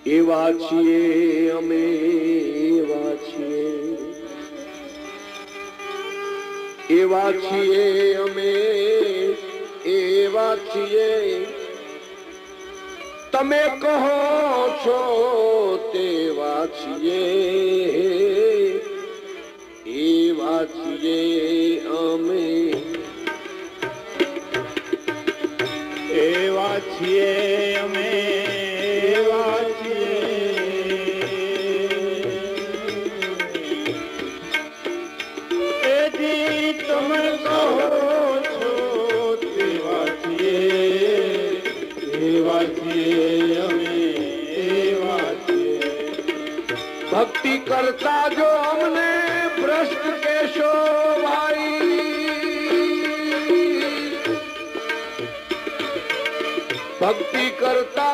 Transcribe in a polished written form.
એવા છીએ અમે, એવા છીએ, એવા છીએ અમે, એવા છીએ, તમે કહો છો તેવા છીએ, એવા છીએ અમે, એવા છીએ અમે, એવા છીએ, એજી તમે કહો છો તેવા છીએ, એવા છીએ અમે, એવા છીએ. ભક્તિ કરતા જો અમને ભ્રષ્ટ કહેશો ભાઈ, ભક્તિ કરતા